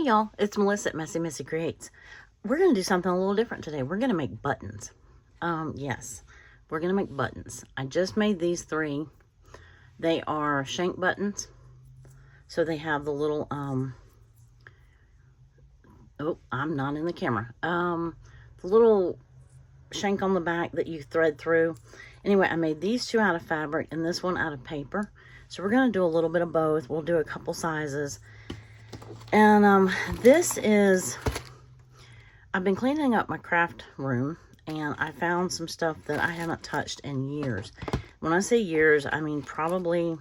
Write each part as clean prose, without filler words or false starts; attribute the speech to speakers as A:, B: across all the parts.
A: Hey y'all, it's Melissa at Messy Missy Creates. We're going to do something a little different today. We're going to make buttons. Yes, we're going to make buttons. I just made these 3. They are shank buttons. So they have the little, oh, I'm not in the camera. The little shank on the back that you thread through. Anyway, I made these 2 out of fabric and this one out of paper. So we're going to do a little bit of both. We'll do a couple sizes. And this is, I've been cleaning up my craft room and I found some stuff that I haven't touched in years. When I say years, I mean probably,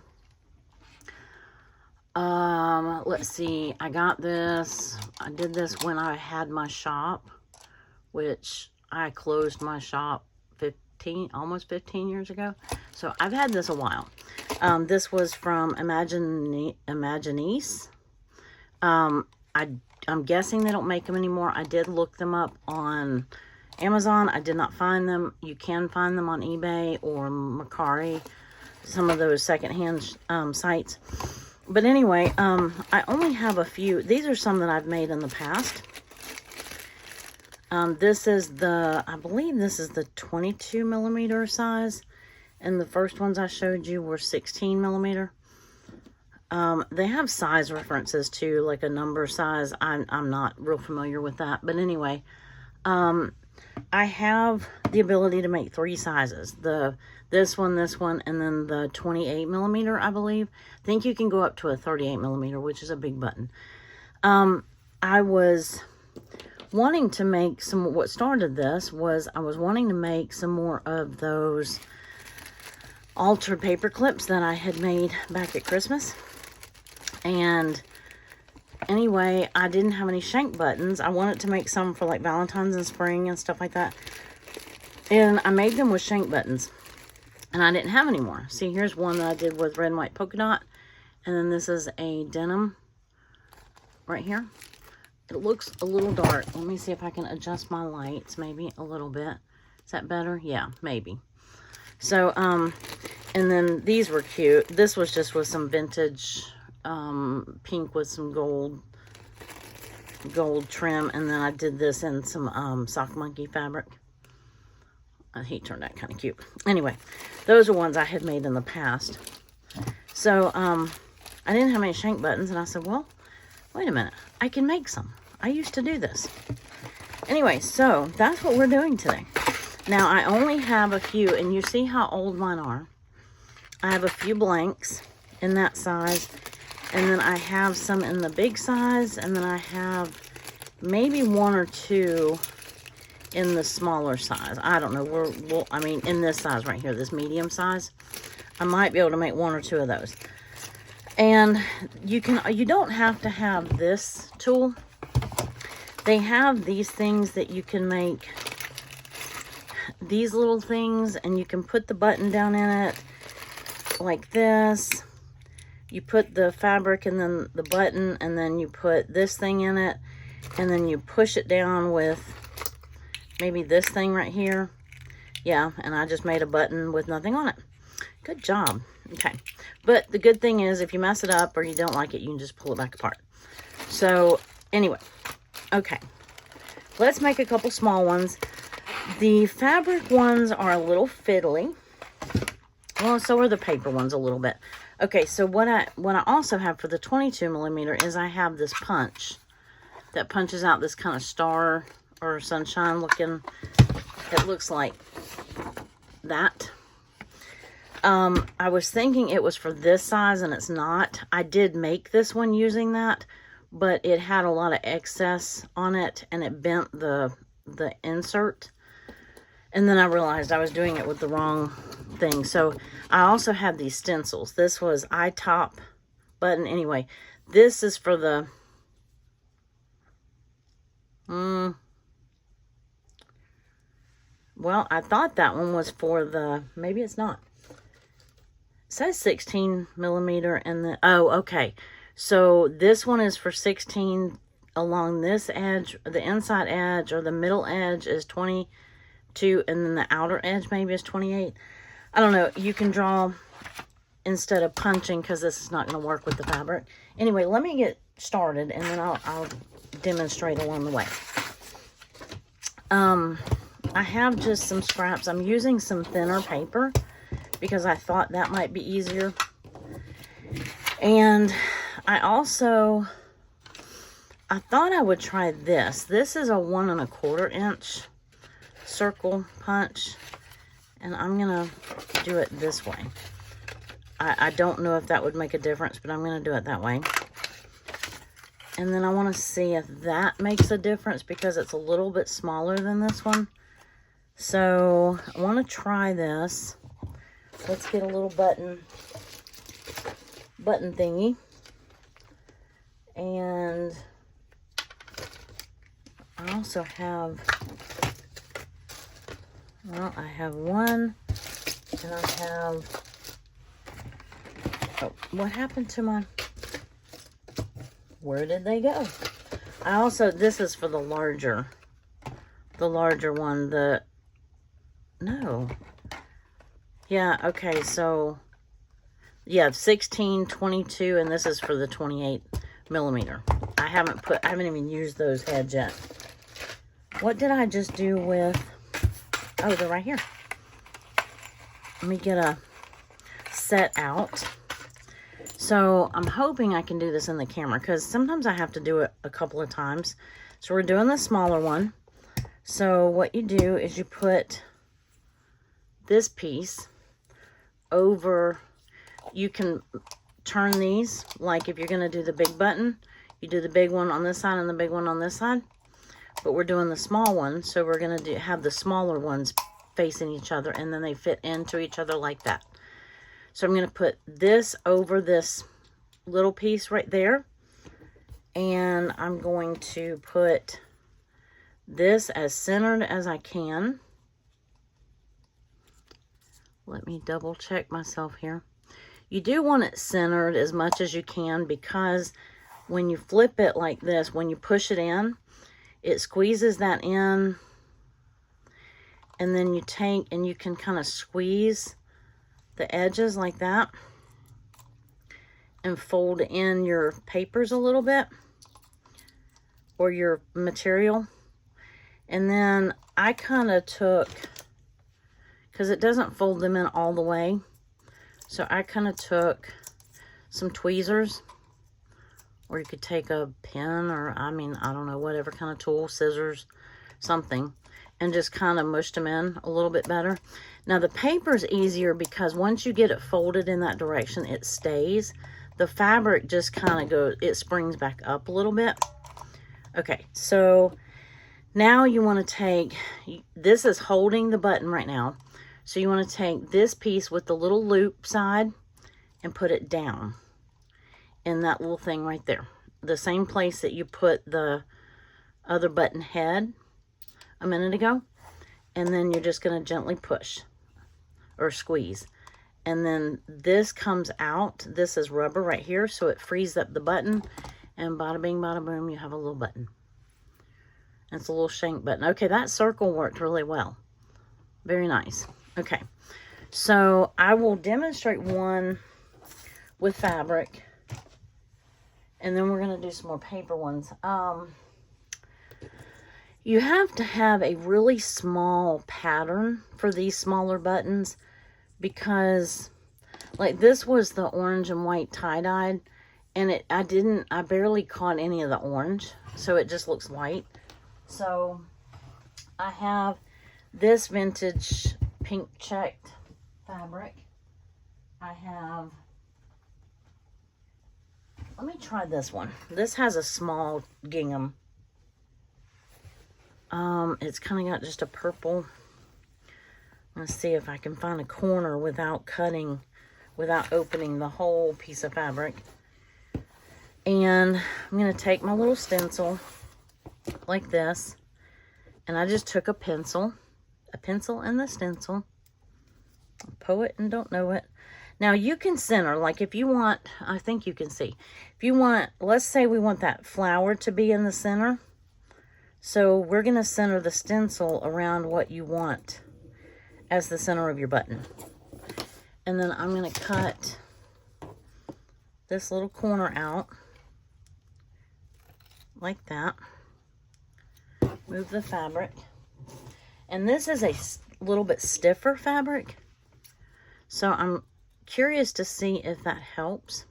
A: let's see, I got this, I did this when I had my shop, which I closed my shop almost 15 years ago. So I've had this a while. This was from Imaginese. I'm guessing they don't make them anymore. I did look them up on Amazon. I did not find them. You can find them on eBay or Mercari, some of those secondhand sites. But anyway, I only have a few. These are some that I've made in the past. This is the, I believe this is the 22 millimeter size. And the first ones I showed you were 16 millimeter. They have size references too, like a number size. I'm not real familiar with that. But anyway, I have the ability to make 3 sizes. This one, and then the 28 millimeter, I believe. I think you can go up to a 38 millimeter, which is a big button. I was wanting to make some, what started this was I was wanting to make some more of those altered paper clips that I had made back at Christmas. And anyway, I didn't have any shank buttons. I wanted to make some for like Valentine's and spring and stuff like that. And I made them with shank buttons. And I didn't have any more. See, here's one that I did with red and white polka dot. And then this is a denim right here. It looks a little dark. Let me see if I can adjust my lights maybe a little bit. Is that better? Yeah, maybe. So, and then these were cute. This was just with some vintage pink with some gold trim, and then I did this in some sock monkey fabric. He turned out kind of cute. Anyway, those are ones I had made in the past. So I didn't have any shank buttons, and I said, well, wait a minute, I can make some. I used to do this. Anyway, so that's what we're doing today. Now I only have a few, and you see how old mine are. I have a few blanks in that size. And then I have some in the big size, and then I have maybe 1 or 2 in the smaller size. I don't know. I mean, in this size right here, this medium size, I might be able to make 1 or 2 of those. And you don't have to have this tool. They have these things that you can make, these little things, and you can put the button down in it like this. You put the fabric and then the button, and then you put this thing in it, and then you push it down with maybe this thing right here. Yeah, and I just made a button with nothing on it. Good job. Okay. But the good thing is, if you mess it up or you don't like it, you can just pull it back apart. So, anyway. Okay. Let's make a couple small ones. The fabric ones are a little fiddly. Well, so are the paper ones a little bit. Okay, so what I also have for the 22 millimeter is I have this punch that punches out this kind of star or sunshine looking. It looks like that. I was thinking it was for this size, and it's not. I did make this one using that, but it had a lot of excess on it, and it bent the insert. And then I realized I was doing it with the wrong thing. So I also have these stencils. This was top button. Anyway, this is for the well, I thought that one was for the, maybe it's not. It says 16 millimeter, and then, oh, okay. So this one is for 16 along this edge, the inside edge, or the middle edge is 22, and then the outer edge maybe is 28. I don't know. You can draw instead of punching, because this is not going to work with the fabric. Anyway, let me get started, and then I'll demonstrate along the way. I have just some scraps. I'm using some thinner paper because I thought that might be easier. And I thought I would try this. This is a 1 1/4 inch circle punch, and I'm gonna do it this way. I don't know if that would make a difference, but I'm gonna do it that way. And then I want to see if that makes a difference because it's a little bit smaller than this one. So I want to try this. Let's get a little button thingy. And I also have, well, I have one, and I have, oh, what happened to my, where did they go? I also, this is for the larger one, no. Yeah, okay, so, yeah, 16, 22, and this is for the 28 millimeter. I haven't even used those heads yet. What did I just do with, oh, they're right here. Let me get a set out. So I'm hoping I can do this in the camera because sometimes I have to do it a couple of times. So we're doing the smaller one. So what you do is you put this piece over, you can turn these, like if you're going to do the big button, you do the big one on this side and the big one on this side. But we're doing the small one, so we're going to have the smaller ones facing each other, and then they fit into each other like that. So I'm going to put this over this little piece right there. And I'm going to put this as centered as I can. Let me double check myself here. You do want it centered as much as you can because when you flip it like this, when you push it in, it squeezes that in. And then you take and you can kind of squeeze the edges like that and fold in your papers a little bit or your material. And then I kind of took, because it doesn't fold them in all the way, so I kind of took some tweezers, or you could take a pen, or I mean, I don't know, whatever kind of tool, scissors, something, and just kind of mushed them in a little bit better. Now the paper's easier because once you get it folded in that direction, it stays. The fabric just kind of goes, it springs back up a little bit. Okay, so now you want to take, this is holding the button right now. So you want to take this piece with the little loop side and put it down in that little thing right there. The same place that you put the other button head a minute ago. And then you're just going to gently push or squeeze. And then this comes out. This is rubber right here, so it frees up the button. And bada bing, bada boom, you have a little button. It's a little shank button. Okay, that circle worked really well. Very nice. Okay, so I will demonstrate one with fabric. And then we're going to do some more paper ones. You have to have a really small pattern for these smaller buttons because, like, this was the orange and white tie-dyed, and I barely caught any of the orange, so it just looks white. So I have this vintage pink checked fabric. I have, let me try this one. This has a small gingham. It's kind of got just a purple. Let's see if I can find a corner without opening the whole piece of fabric. And I'm going to take my little stencil like this. And I just took a pencil and the stencil. Poet and don't know it. Now you can center, like if you want, I think you can see. If you want, let's say we want that flower to be in the center. So we're going to center the stencil around what you want as the center of your button. And then I'm going to cut this little corner out like that. Move the fabric. And this is a little bit stiffer fabric, so I'm curious to see if that helps.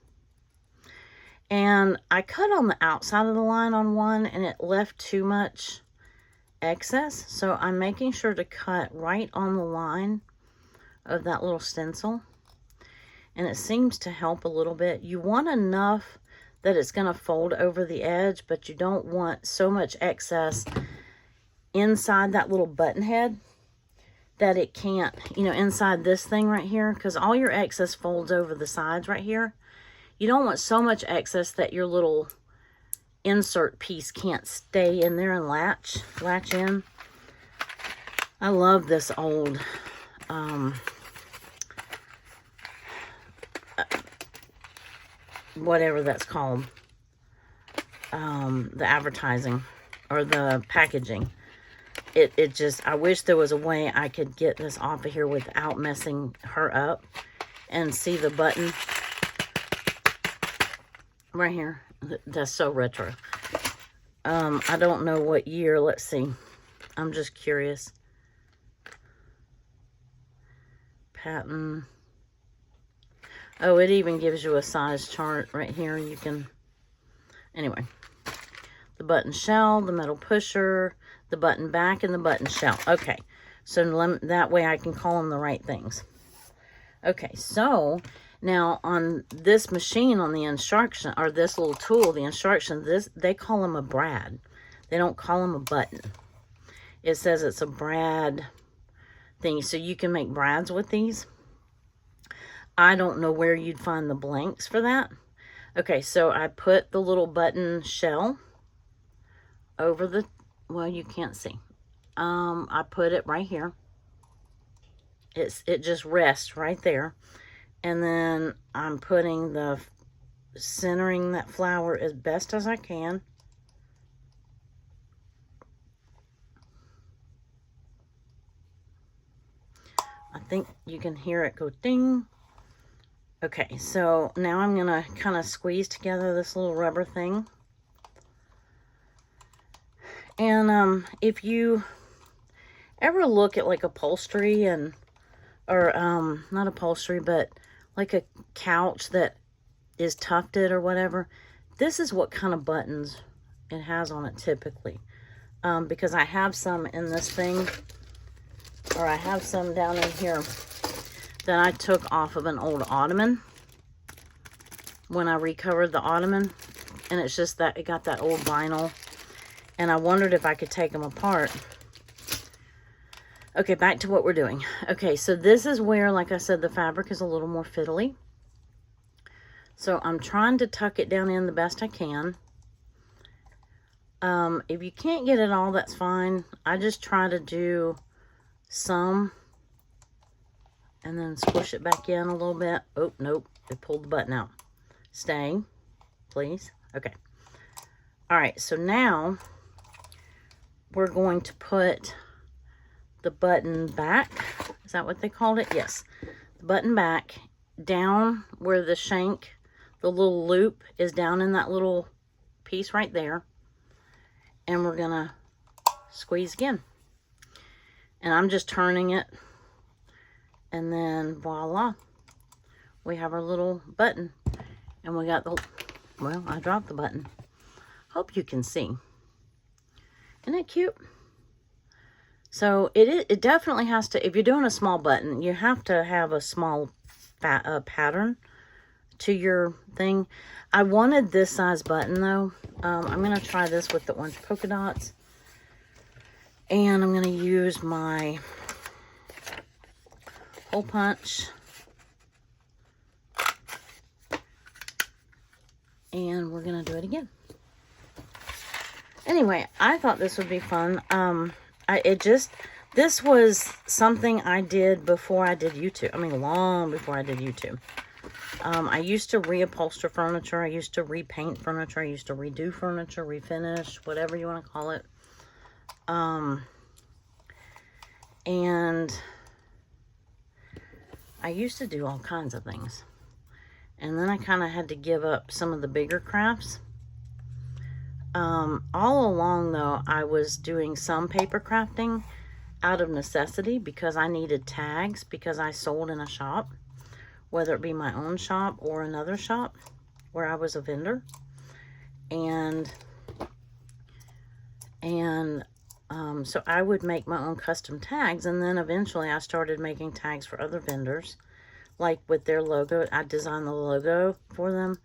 A: And I cut on the outside of the line on one, and it left too much excess, so I'm making sure to cut right on the line of that little stencil, and it seems to help a little bit. You want enough that it's going to fold over the edge, but you don't want so much excess inside that little button head that it can't, you know, inside this thing right here, because all your excess folds over the sides right here. You don't want so much excess that your little insert piece can't stay in there and latch in. I love this old whatever that's called, the advertising or the packaging. It just, I wish there was a way I could get this off of here without messing her up. And see the button right here. That's so retro. I don't know what year. Let's see. I'm just curious. Patent. Oh, it even gives you a size chart right here. You can, anyway. The button shell, the metal pusher, the button back, and the button shell. Okay, so that way I can call them the right things. Okay, so now on this machine, on the instruction, or this little tool, the instruction, they call them a brad. They don't call them a button. It says it's a brad thing, so you can make brads with these. I don't know where you'd find the blanks for that. Okay, so I put the little button shell over the, well, you can't see. I put it right here. It just rests right there. And then I'm putting centering that flower as best as I can. I think you can hear it go ding. Okay, so now I'm gonna kind of squeeze together this little rubber thing. And if you ever look at like upholstery or not upholstery, but like a couch that is tufted or whatever, this is what kind of buttons it has on it typically. Because I have some in this thing, or I have some down in here that I took off of an old ottoman when I recovered the ottoman, and it's just that it got that old vinyl, and I wondered if I could take them apart. Okay, back to what we're doing. Okay, so this is where, like I said, the fabric is a little more fiddly. So I'm trying to tuck it down in the best I can. If you can't get it all, that's fine. I just try to do some and then squish it back in a little bit. Oh, nope, it pulled the button out. Stay, please. Okay. All right, so now we're going to put the button back. Is that what they called it? Yes. The button back down where the shank, the little loop is down in that little piece right there. And we're gonna squeeze again. And I'm just turning it. And then voila. We have our little button. And we got the, well, I dropped the button. Hope you can see. Isn't it cute? So it definitely has to, if you're doing a small button, you have to have a small pattern to your thing. I wanted this size button though. I'm going to try this with the orange polka dots. And I'm going to use my hole punch. And we're going to do it again. Anyway, I thought this would be fun. This was something I did before I did YouTube. I mean, long before I did YouTube. I used to reupholster furniture. I used to repaint furniture. I used to redo furniture, refinish, whatever you want to call it. And I used to do all kinds of things. And then I kind of had to give up some of the bigger crafts. All along though, I was doing some paper crafting out of necessity because I needed tags because I sold in a shop, whether it be my own shop or another shop where I was a vendor. So I would make my own custom tags, and then eventually I started making tags for other vendors, like with their logo. I designed the logo for them,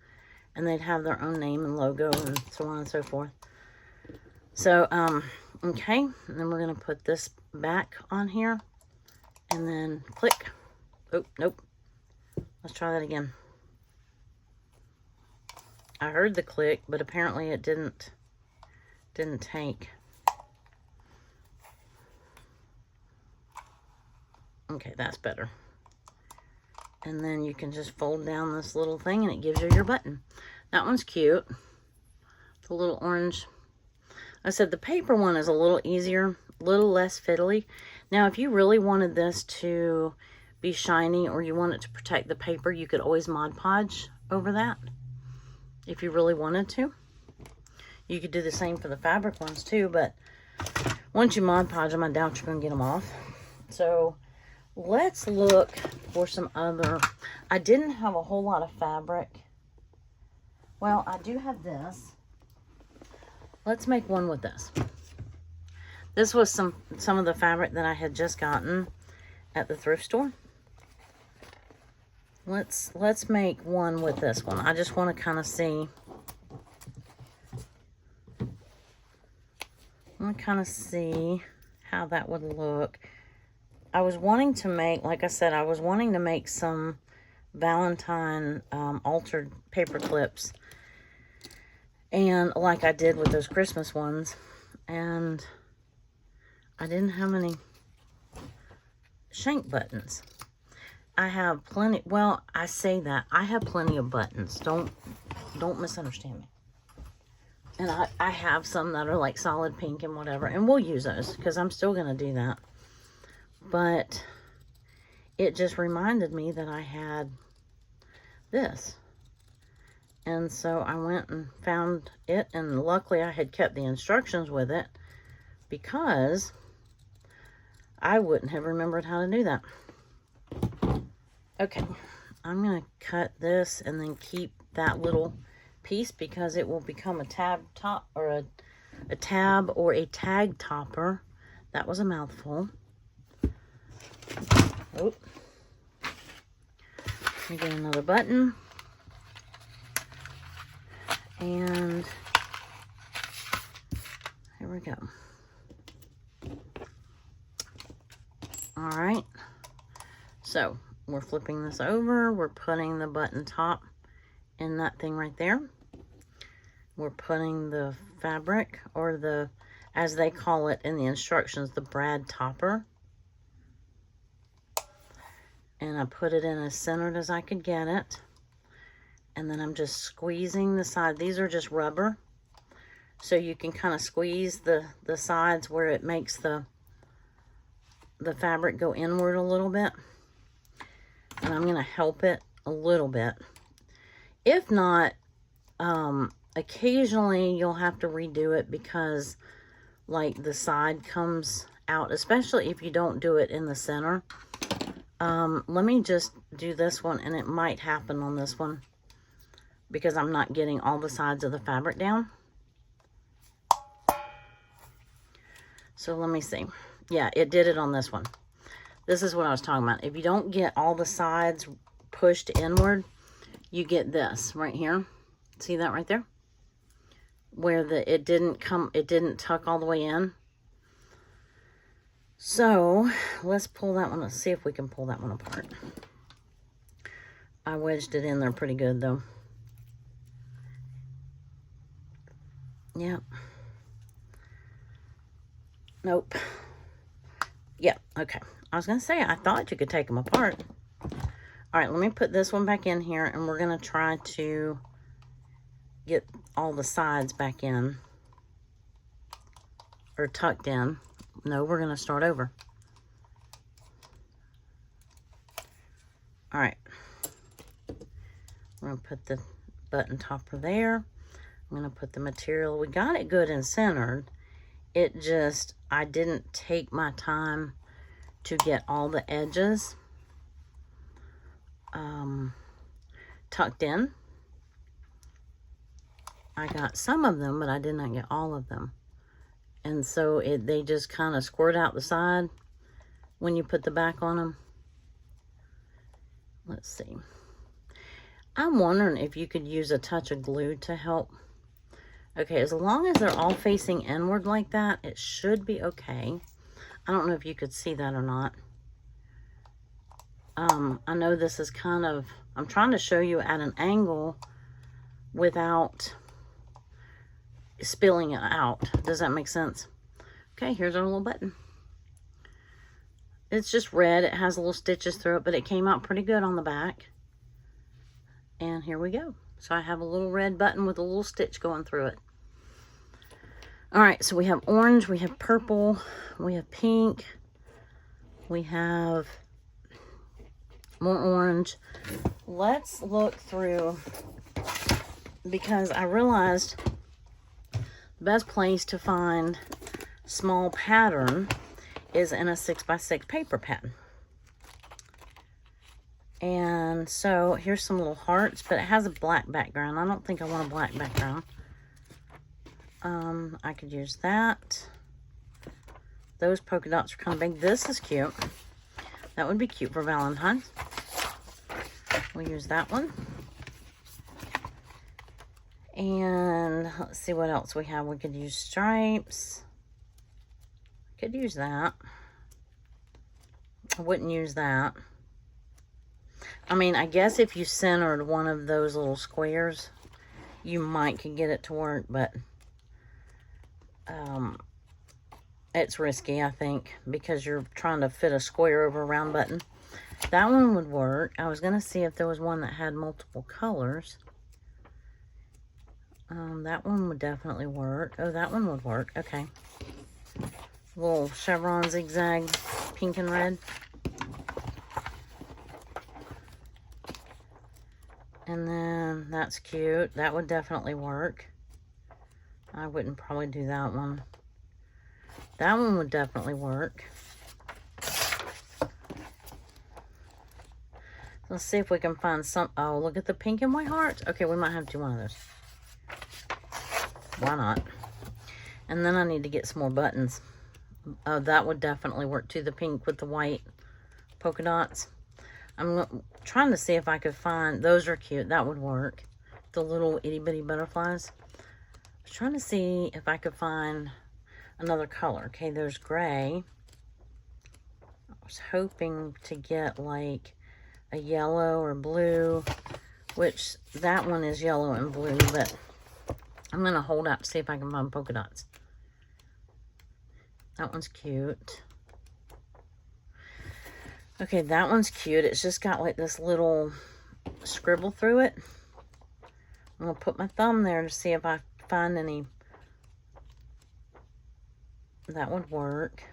A: and they'd have their own name and logo and so on and so forth. So, okay, and then we're going to put this back on here, and then click. Oh, nope. Let's try that again. I heard the click, but apparently it didn't take. Okay, that's better. And then you can just fold down this little thing and it gives you your button. That one's cute. The little orange. I said the paper one is a little easier, a little less fiddly. Now, if you really wanted this to be shiny or you want it to protect the paper, you could always Mod Podge over that. If you really wanted to. You could do the same for the fabric ones too, but once you Mod Podge them, I doubt you're going to get them off. So let's look for some other. I didn't have a whole lot of fabric. Well, I do have this. Let's make one with this. This was some of the fabric that I had just gotten at the thrift store. Let's make one with this one. I just want to kind of see. I want to kind of see how that would look. I was wanting to make, like I said, I was wanting to make some Valentine altered paper clips. And like I did with those Christmas ones. And I didn't have any Shank buttons. I have plenty, well, I say that. I have plenty of buttons. Don't misunderstand me. And I have some that are like solid pink and whatever. And we'll use those because I'm still going to do that. But it just reminded me that I had this. And so I went and found it. And luckily I had kept the instructions with it because I wouldn't have remembered how to do that. Okay, I'm going to cut this and then keep that little piece because it will become a tab top or a tab or a tag topper. That was a mouthful. Oh, let me get another button. And here we go. All right, so we're flipping this over. We're putting the button top in that thing right there. We're putting the fabric, or the, as they call it in the instructions, the brad topper. And I put it in as centered as I could get it. And then I'm just squeezing the side. These are just rubber. So you can kind of squeeze the sides where it makes the fabric go inward a little bit. And I'm going to help it a little bit. If not, occasionally you'll have to redo it because like the side comes out, especially if you don't do it in the center. Let me just do this one, and it might happen on this one because I'm not getting all the sides of the fabric down. So let me see. Yeah, it did it on this one. This is what I was talking about. If you don't get all the sides pushed inward, you get this right here. See that right there? Where it didn't tuck all the way in. So let's pull that one. Let's see if we can pull that one apart. I wedged it in there pretty good though. Yep. Nope. Yep. Okay. I was going to say, I thought you could take them apart. All right, let me put this one back in here, and we're going to try to get all the sides back in. Or tucked in. No, we're going to start over. All right. We're going to put the button topper there. I'm going to put the material. We got it good and centered. It just, I didn't take my time to get all the edges tucked in. I got some of them, but I did not get all of them. And so they just kind of squirt out the side when you put the back on them. Let's see. I'm wondering if you could use a touch of glue to help. Okay, as long as they're all facing inward like that, it should be okay. I don't know if you could see that or not. I know this is kind of, I'm trying to show you at an angle without spilling it out. Does that make sense? Okay, here's our little button. It's just red. It has little stitches through it, but it came out pretty good on the back. And here we go. So I have a little red button with a little stitch going through it. All right, so we have orange, we have purple, we have pink, we have more orange. Let's look through, because I realized the best place to find small pattern is in a 6x6 paper pad. And so here's some little hearts, but it has a black background. I don't think I want a black background. I could use that. Those polka dots are kind of big. This is cute. That would be cute for Valentine's. We'll use that one. And let's see what else we have. We could use stripes. Could use that. I wouldn't use that. I mean, I guess if you centered one of those little squares, you might could get it to work, but it's risky, I think, because you're trying to fit a square over a round button. That one would work. I was going to see if there was one that had multiple colors. That one would definitely work. Oh, that one would work. Okay. Little chevron zigzag, pink and red. And then that's cute. That would definitely work. I wouldn't probably do that one. That one would definitely work. Let's see if we can find some. Oh, look at the pink and white hearts. Okay, we might have to do one of those. Why not? And then I need to get some more buttons. Oh, that would definitely work too. The pink with the white polka dots. I'm trying to see if I could find, those are cute. That would work. The little itty bitty butterflies. I was trying to see if I could find another color. Okay, there's gray. I was hoping to get like a yellow or blue, which that one is yellow and blue, but I'm going to hold up, see if I can find polka dots. That one's cute. Okay, that one's cute. It's just got like this little scribble through it. I'm going to put my thumb there to see if I find any. That would work.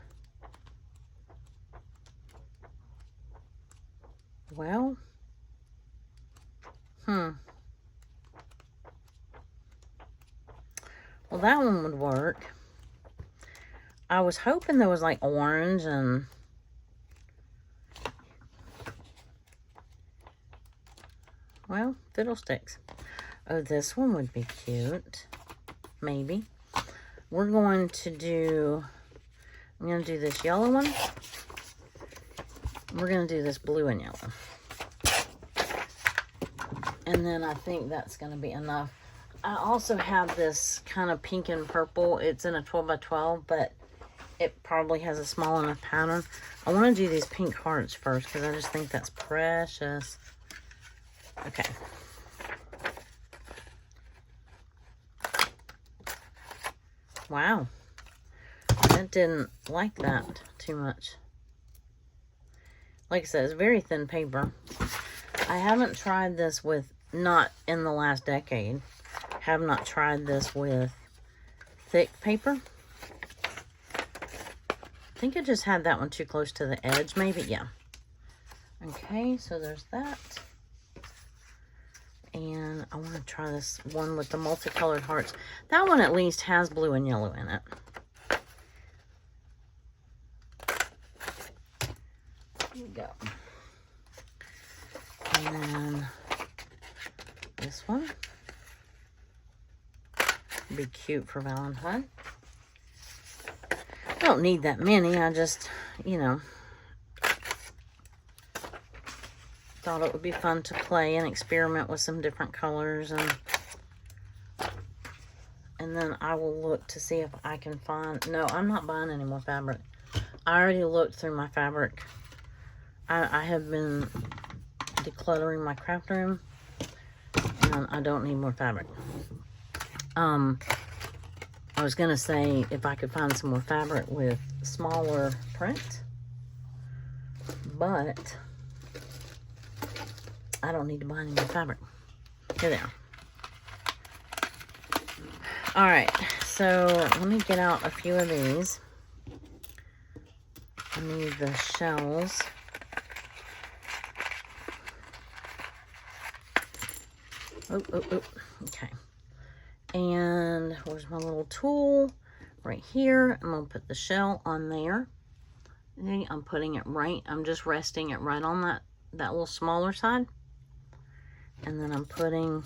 A: Well, well, that one would work. I was hoping there was like orange and well, fiddlesticks. Oh, this one would be cute. Maybe. We're going to do, I'm going to do this yellow one. We're going to do this blue and yellow. And then I think that's going to be enough. I also have this kind of pink and purple. It's in a 12 by 12, but it probably has a small enough pattern. I want to do these pink hearts first because I just think that's precious. Okay. Wow. I didn't like that too much. Like I said, it's very thin paper. I haven't tried this with, not in the last decade, have not tried this with thick paper. I think I just had that one too close to the edge, maybe, yeah. Okay, so there's that. And I want to try this one with the multicolored hearts. That one at least has blue and yellow in it. Here we go. And then this one. Be cute for Valentine. I don't need that many. I just, you know, thought it would be fun to play and experiment with some different colors, and then I will look to see if I can find. No, I'm not buying any more fabric. I already looked through my fabric. I have been decluttering my craft room, and I don't need more fabric. I was gonna say if I could find some more fabric with smaller print, but I don't need to buy any more fabric. Here they are. All right, so let me get out a few of these. I need the shells. Oh, okay. And where's my little tool? Right here. I'm gonna put the shell on there. Okay, I'm putting it right, I'm just resting it right on that little smaller side. And then I'm putting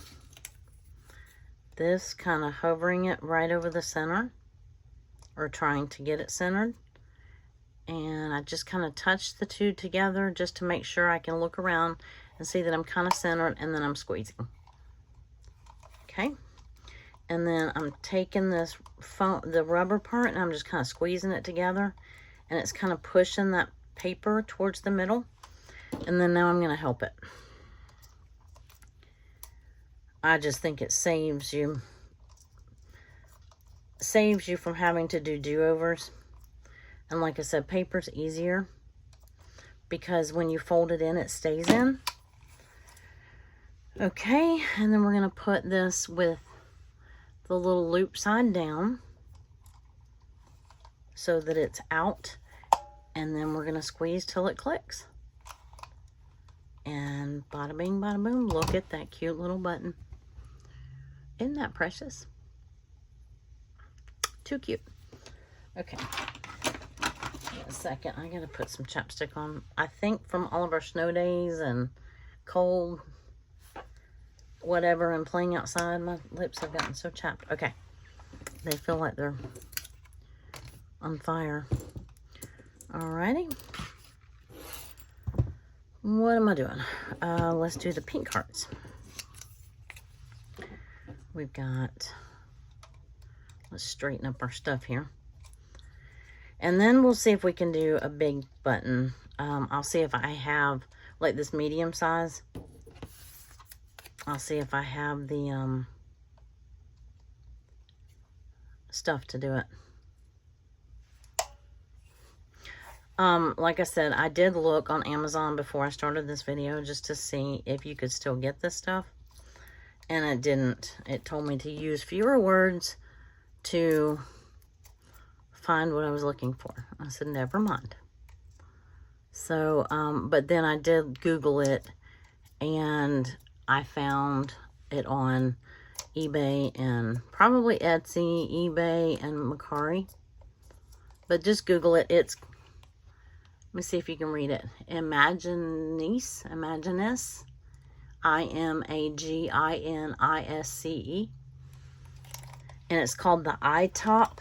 A: this, kind of hovering it right over the center, or trying to get it centered. And I just kind of touch the two together just to make sure I can look around and see that I'm kind of centered, and then I'm squeezing. Okay. And then I'm taking this the rubber part, and I'm just kind of squeezing it together, and it's kind of pushing that paper towards the middle. And then now I'm going to help it. I just think it saves you from having to do do-overs. And like I said, paper's easier because when you fold it in, it stays in. Okay, and then we're going to put this with the little loop side down so that it's out, and then we're going to squeeze till it clicks. And bada bing, bada boom, look at that cute little button. Isn't that precious? Too cute. Okay. A second, I gotta put some chapstick on. I think from all of our snow days and cold whatever and playing outside, my lips have gotten so chapped. Okay. They feel like they're on fire. Alrighty. What am I doing? Let's do the pink hearts. We've got, let's straighten up our stuff here. And then we'll see if we can do a big button. I'll see if I have, like this medium size. I'll see if I have the stuff to do it. Like I said, I did look on Amazon before I started this video just to see if you could still get this stuff. And it didn't. It told me to use fewer words to find what I was looking for. I said, never mind. So, but then I did Google it, and I found it on eBay and probably Etsy, eBay, and Mercari. But just Google it. It's, let me see if you can read it. Imagines. Imaginisce. And it's called the iTop.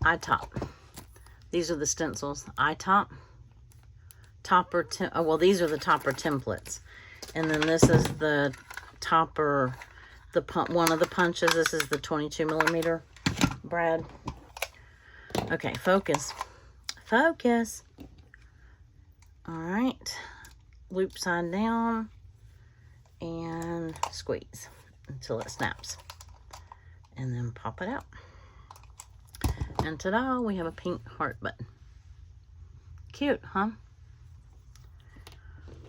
A: iTop. These are the stencils. iTop. Topper. Oh, well, these are the topper templates. And then this is the topper, one of the punches. This is the 22mm brad. Okay, focus. Focus. All right. Loop side down and squeeze until it snaps. And then pop it out. And ta-da, we have a pink heart button. Cute, huh?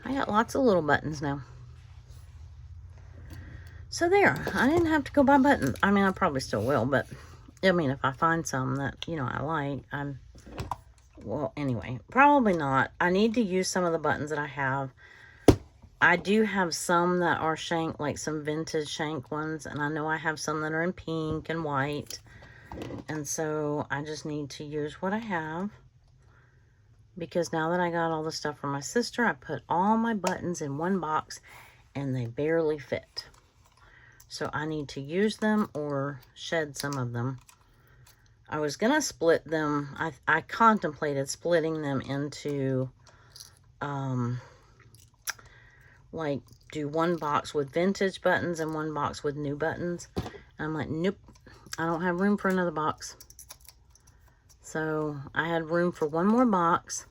A: I got lots of little buttons now. So there, I didn't have to go buy buttons. I mean, I probably still will, but I mean, if I find some that, you know, I like, I Well, anyway, probably not. I need to use some of the buttons that I have. I do have some that are Shank, like some vintage Shank ones. And I know I have some that are in pink and white. And so I just need to use what I have. Because now that I got all the stuff from my sister, I put all my buttons in one box. And they barely fit. So I need to use them or shed some of them. I was going to split them. I contemplated splitting them into, like, do one box with vintage buttons and one box with new buttons. And I'm like, nope, I don't have room for another box. So I had room for one more box,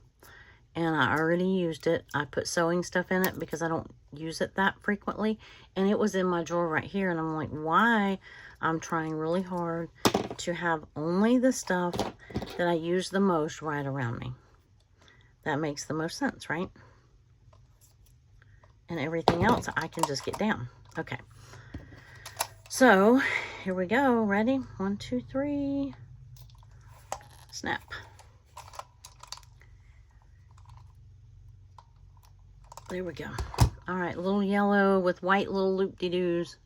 A: and I already used it. I put sewing stuff in it because I don't use it that frequently. And it was in my drawer right here. And I'm like, why? I'm trying really hard to have only the stuff that I use the most right around me. That makes the most sense, right? And everything else I can just get down. Okay. So here we go. Ready? 1, 2, 3. Snap. There we go. All right, little yellow with white little loop-de-doos.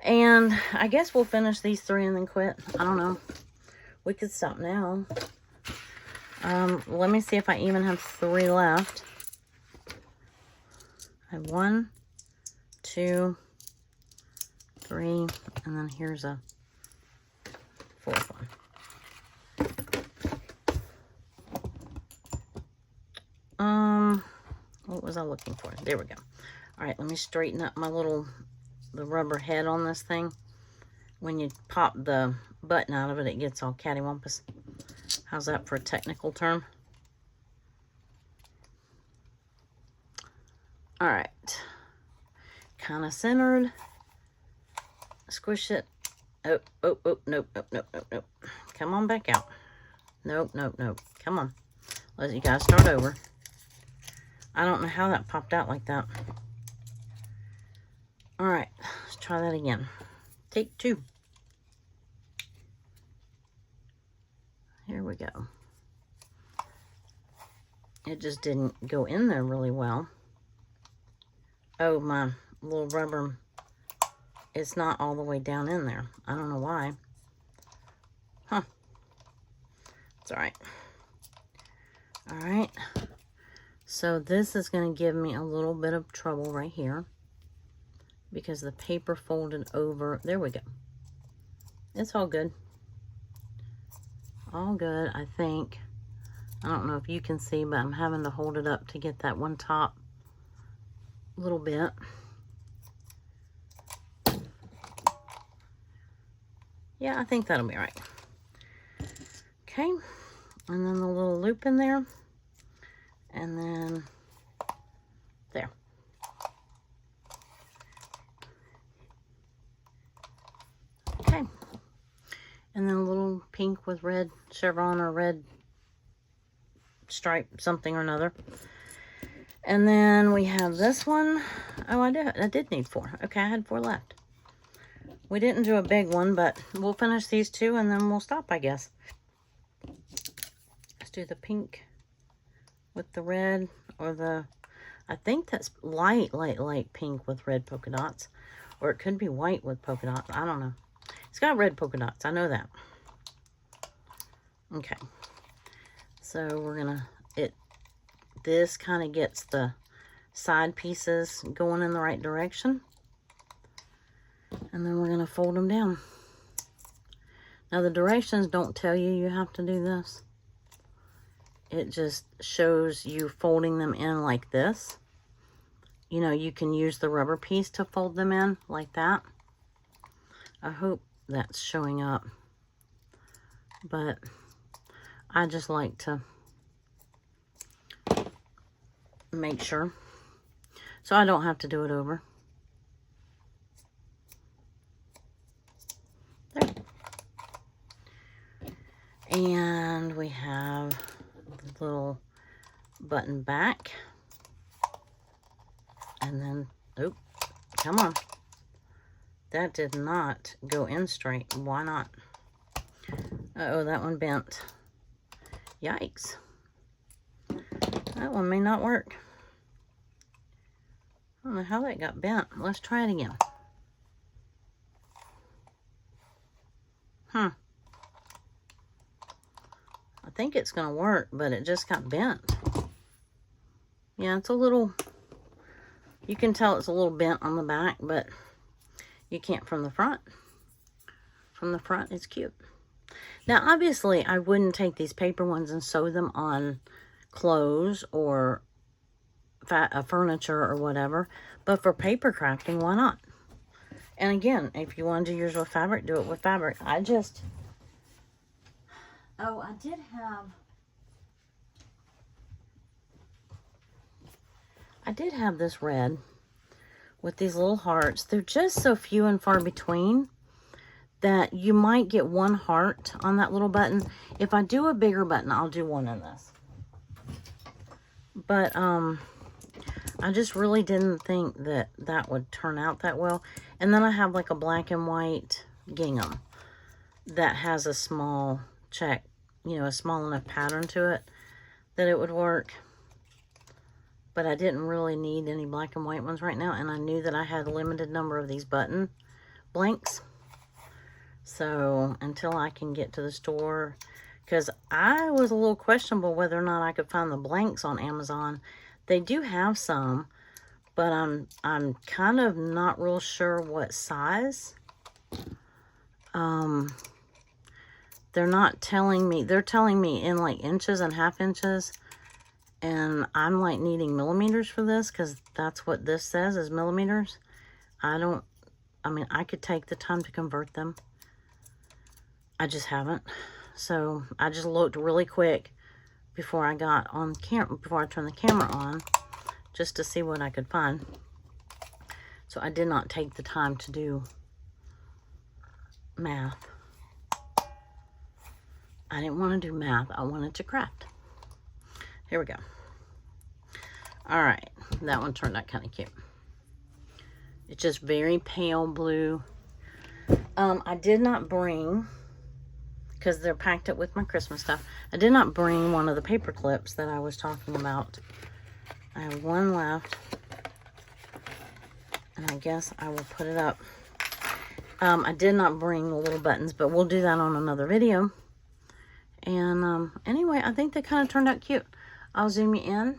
A: And I guess we'll finish these 3 and then quit. I don't know. We could stop now. Let me see if I even have 3 left. I have 1, 2, 3, and then here's a 4th one. What was I looking for? There we go. All right, let me straighten up the rubber head on this thing. When you pop the button out of it, it gets all cattywampus. How's that for a technical term? All right. Kind of centered. Squish it. Oh, nope, nope, nope, nope, nope. Come on back out. Nope, nope, nope. Come on. You gotta start over. I don't know how that popped out like that. All right, let's try that again. Take 2. Here we go. It just didn't go in there really well. Oh, my little rubber, it's not all the way down in there. I don't know why. Huh. It's all right. All right. So this is going to give me a little bit of trouble right here because the paper folded over. There we go. It's all good. All good, I think. I don't know if you can see, but I'm having to hold it up to get that one top little bit. Yeah, I think that'll be all right. Okay. And then the little loop in there. And then there. Okay. And then a little pink with red chevron or red stripe, something or another. And then we have this one. Oh, I did need 4. Okay, I had 4 left. We didn't do a big one, but we'll finish these 2 and then we'll stop, I guess. Let's do the pink with the red, or the, I think that's light pink with red polka dots. Or it could be white with polka dots. I don't know. It's got red polka dots. I know that. Okay. So we're gonna, this kind of gets the side pieces going in the right direction. And then we're gonna fold them down. Now the directions don't tell you have to do this. It just shows you folding them in like this. You know, you can use the rubber piece to fold them in like that. I hope that's showing up. But I just like to make sure. So I don't have to do it over. There. And we have the little button back. And then, oh, come on. That did not go in straight. Why not? Uh-oh, that one bent. Yikes. That one may not work. I don't know how that got bent. Let's try it again. I think it's going to work, but it just got bent. Yeah, it's a little, you can tell it's a little bent on the back, but you can't from the front. From the front, it's cute. Now, obviously, I wouldn't take these paper ones and sew them on clothes or furniture or whatever, but for paper crafting, why not? And again, if you want to do yours with fabric, do it with fabric. I did have this red with these little hearts. They're just so few and far between that you might get one heart on that little button. If I do a bigger button, I'll do one in this. But I just really didn't think that that would turn out that well. And then I have like a black and white gingham that has a small check, you know, a small enough pattern to it that it would work. But I didn't really need any black and white ones right now, and I knew that I had a limited number of these button blanks. So until I can get to the store, because I was a little questionable whether or not I could find the blanks on Amazon. They do have some, but I'm kind of not real sure what size. They're not telling me. They're telling me in like inches and half inches. And I'm like needing millimeters for this because that's what this says is millimeters. I mean, I could take the time to convert them. I just haven't. So I just looked really quick before I got on camera, before I turned the camera on, just to see what I could find. So I did not take the time to do math. I didn't want to do math. I wanted to craft. Here we go. All right, that one turned out kind of cute. It's just very pale blue. I did not bring, because they're packed up with my Christmas stuff, I did not bring one of the paper clips that I was talking about. I have one left, and I guess I will put it up. I did not bring the little buttons, but we'll do that on another video. And anyway, I think they kind of turned out cute. I'll zoom you in,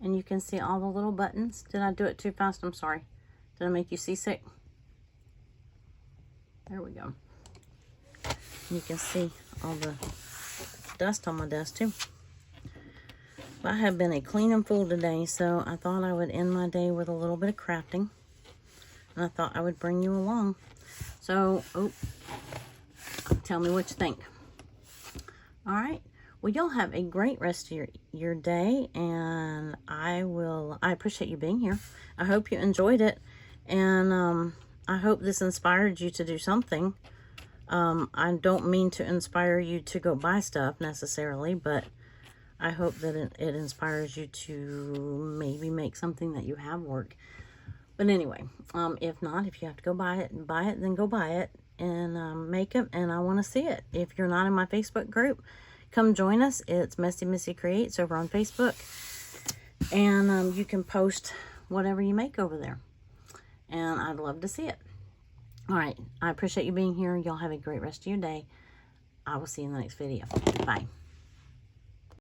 A: and you can see all the little buttons. Did I do it too fast? I'm sorry. Did I make you seasick? There we go. You can see all the dust on my desk too. But I have been a clean and full today, so I thought I would end my day with a little bit of crafting. And I thought I would bring you along. So, tell me what you think. All right. Well, y'all have a great rest of your day, and I appreciate you being here. I hope you enjoyed it, and I hope this inspired you to do something. I don't mean to inspire you to go buy stuff necessarily, but I hope that it inspires you to maybe make something that you have work. But anyway, if not, if you have to go buy it, then go buy it and make it, and I want to see it. If you're not in my Facebook group, come join us. It's Messy Missy Creates over on Facebook. And you can post whatever you make over there. And I'd love to see it. All right. I appreciate you being here. Y'all have a great rest of your day. I will see you in the next video. Bye.